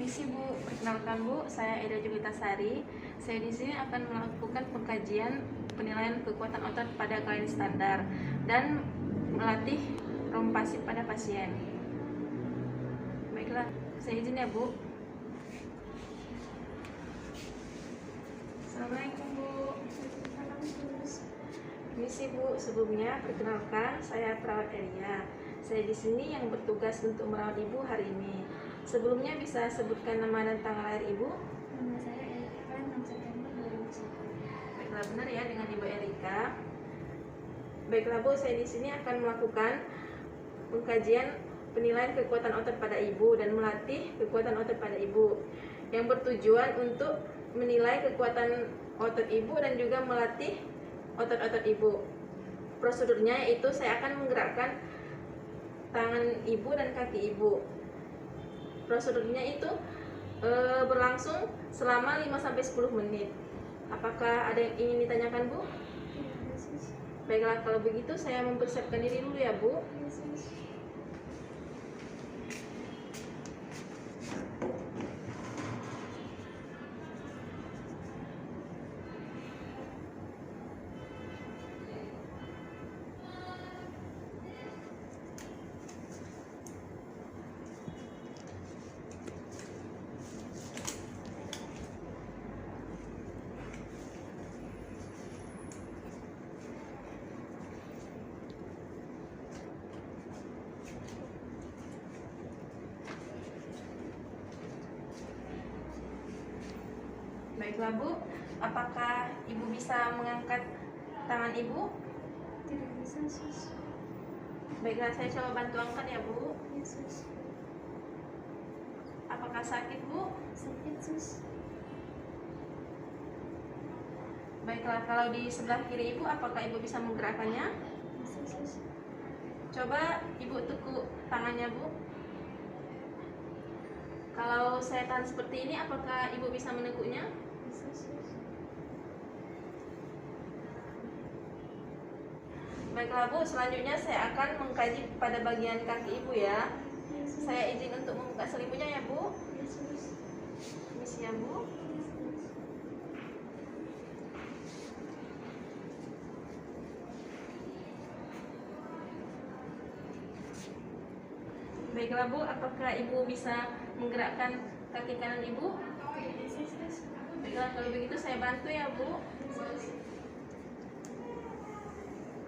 Permisi Bu, perkenalkan Bu, saya Eda Julita Sari. Saya di sini akan melakukan pengkajian penilaian kekuatan otot pada klien standar dan melatih rompasif pada pasien. Baiklah, saya izin ya Bu. Assalamualaikum Bu. Permisi Bu, sebelumnya perkenalkan saya perawat Elia. Saya di sini yang bertugas untuk merawat Ibu hari ini. Sebelumnya bisa sebutkan nama dan tanggal lahir Ibu? Nama saya Erika, 6 September 2001. Baiklah, benar ya dengan Ibu Erika. Baiklah Bu, saya di sini akan melakukan pengkajian penilaian kekuatan otot pada Ibu dan melatih kekuatan otot pada Ibu yang bertujuan untuk menilai kekuatan otot Ibu dan juga melatih otot-otot Ibu. Prosedurnya yaitu saya akan menggerakkan tangan Ibu dan kaki Ibu. Prosedurnya itu berlangsung selama 5-10 menit. Apakah ada yang ingin ditanyakan Bu? Baiklah, kalau begitu saya mempersiapkan diri dulu ya Bu. Baiklah Bu, apakah Ibu bisa mengangkat tangan Ibu? Tidak bisa, sus. Baiklah, saya coba bantu angkat ya Bu. Ya, sus. Apakah sakit Bu? Sakit, sus. Baiklah, kalau di sebelah kiri Ibu, apakah Ibu bisa menggerakkannya? Bisa, sus. Coba Ibu tekuk tangannya Bu. Kalau saya tahan seperti ini, apakah Ibu bisa menekuknya? Bisa, sus. Baiklah Bu, selanjutnya saya akan mengkaji pada bagian kaki Ibu ya. Ya, sus. Saya izin untuk membuka selimutnya ya Bu. Ya, sus. Permisi ya Bu. Ya, sus. Baiklah Bu, apakah Ibu bisa menggerakkan kaki kanan Ibu? Tidak bisa, sus. Baiklah, kalau begitu saya bantu ya Bu. Ya, sus.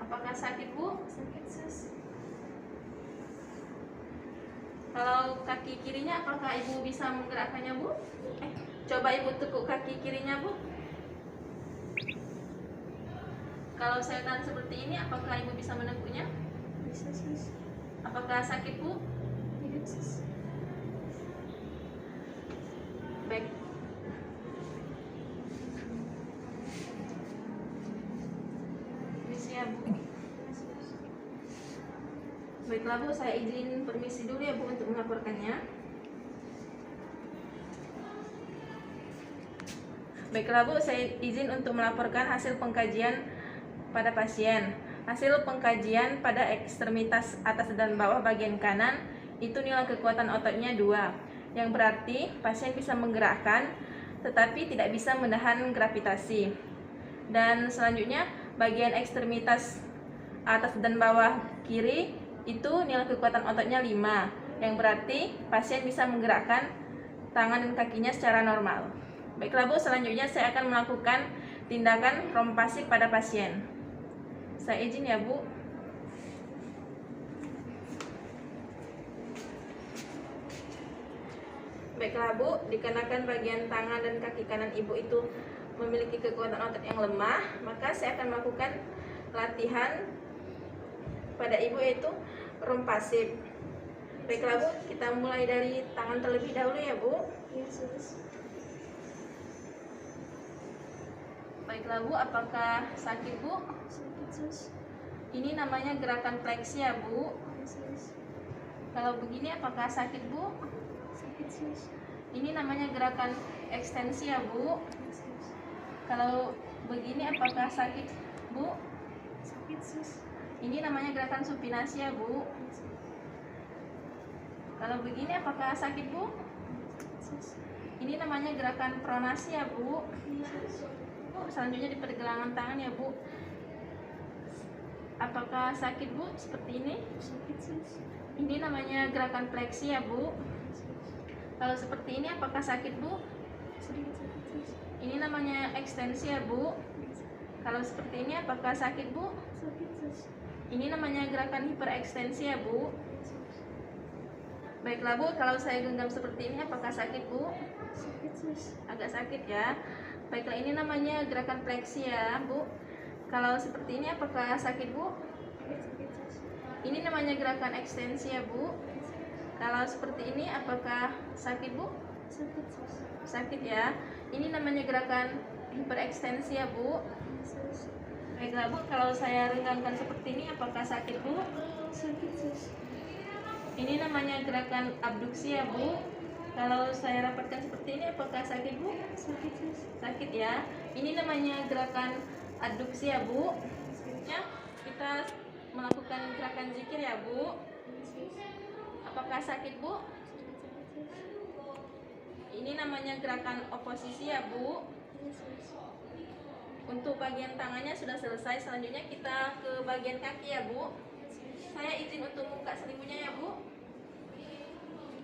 Apakah sakit Bu? Sakit, sus. Kalau kaki kirinya, apakah Ibu bisa menggerakkannya Bu? Coba Ibu tekuk kaki kirinya Bu. Kalau saya tahan seperti ini, apakah Ibu bisa menekuknya? Bisa, sus. Apakah sakit Bu? Tidak, sus. Baik. Permisi ya Bu. Ya, sus. Baiklah Bu, saya izin permisi dulu ya Bu untuk melaporkannya. Baiklah Bu, saya izin untuk melaporkan hasil pengkajian pada pasien. Hasil pengkajian pada ekstremitas atas dan bawah bagian kanan itu nilai kekuatan ototnya 2, yang berarti pasien bisa menggerakkan tetapi tidak bisa menahan gravitasi. Dan selanjutnya bagian ekstremitas atas dan bawah kiri itu nilai kekuatan ototnya 5, yang berarti pasien bisa menggerakkan tangan dan kakinya secara normal. Baiklah Bu, selanjutnya saya akan melakukan tindakan rompasif pada pasien. Saya izin ya Bu. Baiklah Bu, dikarenakan bagian tangan dan kaki kanan Ibu itu memiliki kekuatan otot yang lemah, maka saya akan melakukan latihan pada Ibu yaitu rompasif. Baiklah Bu, kita mulai dari tangan terlebih dahulu ya Bu. Ya, sus. Baiklah Bu, apakah sakit Bu? Sakit, sus. Ini namanya gerakan fleksi ya Bu. Ya, sus. Kalau begini apakah sakit Bu? Sakit, sus. Ini namanya gerakan ekstensi ya Bu. Ya, sus. Kalau begini apakah sakit Bu? Sakit, sus. Ini namanya gerakan supinasi ya Bu. Ya, sus. Kalau begini apakah sakit Bu? sus. Ini namanya gerakan pronasi ya Bu. Iya, sus. Selanjutnya di pergelangan tangan ya Bu. Apakah sakit Bu seperti ini? Sakit, sus. Ini namanya gerakan fleksi ya Bu. Kalau seperti ini apakah sakit Bu? Sedikit sakit, sus. Ini namanya ekstensi ya Bu. Kalau seperti ini apakah sakit Bu? Sakit, sus. Ini namanya gerakan hiperekstensi ya Bu. Sus. Baiklah Bu, kalau saya genggam seperti ini apakah sakit Bu? Sakit, sus. Agak sakit ya. Baiklah, ini namanya gerakan fleksi ya Bu. Kalau seperti ini apakah sakit Bu? Sakit, sus. Ini namanya gerakan ekstensi ya Bu. Kalau seperti ini apakah sakit Bu? Sakit, sus. Sakit ya. Ini namanya gerakan hiperekstensi ya Bu. Sus. Baiklah Bu, kalau saya renggangkan seperti ini apakah sakit Bu? Sakit, sus. Ini namanya gerakan abduksi ya Bu. Kalau saya rapatkan seperti ini apakah sakit Bu? Sakit, sus. Sakit ya. Ini namanya gerakan adduksi ya Bu. Selanjutnya kita melakukan gerakan zikir ya Bu. Sus. Apakah sakit Bu? Sedikit sakit, sus. Ini namanya gerakan oposisi ya Bu. Iya, sus. Untuk bagian tangannya sudah selesai. Selanjutnya kita ke bagian kaki ya Bu. Saya izin untuk buka selimutnya ya Bu.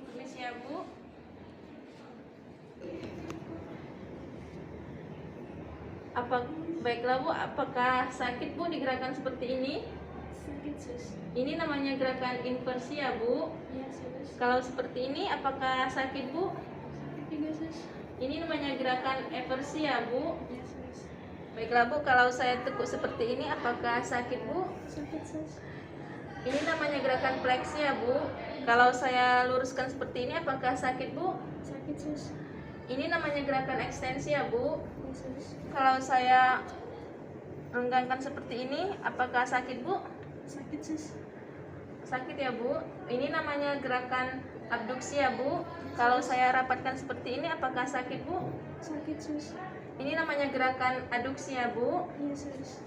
Permisi ya Bu. Baiklah Bu, apakah sakit Bu di gerakan seperti ini? Sakit, sus. Ini namanya gerakan inversi ya Bu. Iya, sus. Kalau seperti ini apakah sakit Bu? Sakit juga, sus. Ini namanya gerakan eversi ya Bu. Iya, sus. Baiklah Bu, kalau saya tekuk seperti ini apakah sakit Bu? Sakit, sus. Ini namanya gerakan fleksi ya Bu. Kalau saya luruskan seperti ini apakah sakit Bu? Sakit, sus. Ini namanya gerakan ekstensi ya Bu. Iya, sus. Kalau saya renggangkan seperti ini apakah sakit Bu? Sakit, sus. Sakit ya Bu. Ini namanya gerakan abduksi ya Bu. Kalau saya rapatkan seperti ini apakah sakit Bu? Sakit, sus. Ini namanya gerakan aduksi ya Bu. Iya, sus.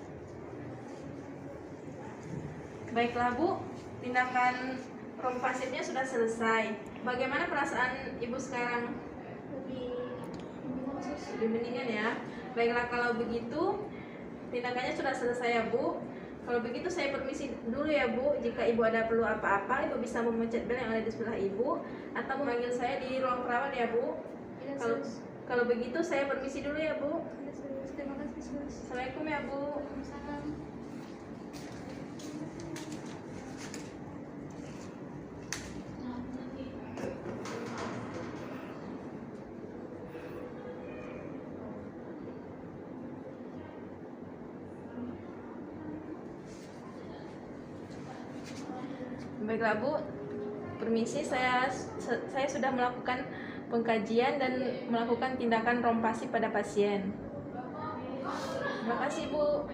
Baiklah Bu, tindakan rompasitnya sudah selesai. Bagaimana perasaan Ibu sekarang? Lebih sus. Lebih mendingan ya. Baiklah kalau begitu tindakannya sudah selesai ya Bu. Kalau begitu saya permisi dulu ya Bu. Jika Ibu ada perlu apa-apa, Ibu bisa memencet bel yang ada di sebelah Ibu atau memanggil saya di ruang perawat ya Bu. Iya, Kalau sus. kalau begitu saya permisi dulu ya Bu. Iya, sus. Terima kasih, sus. Assalamualaikum ya Bu. Salam. Baiklah Bu, permisi saya sudah melakukan pengkajian dan melakukan tindakan rompasi pada pasien. Terima kasih Bu.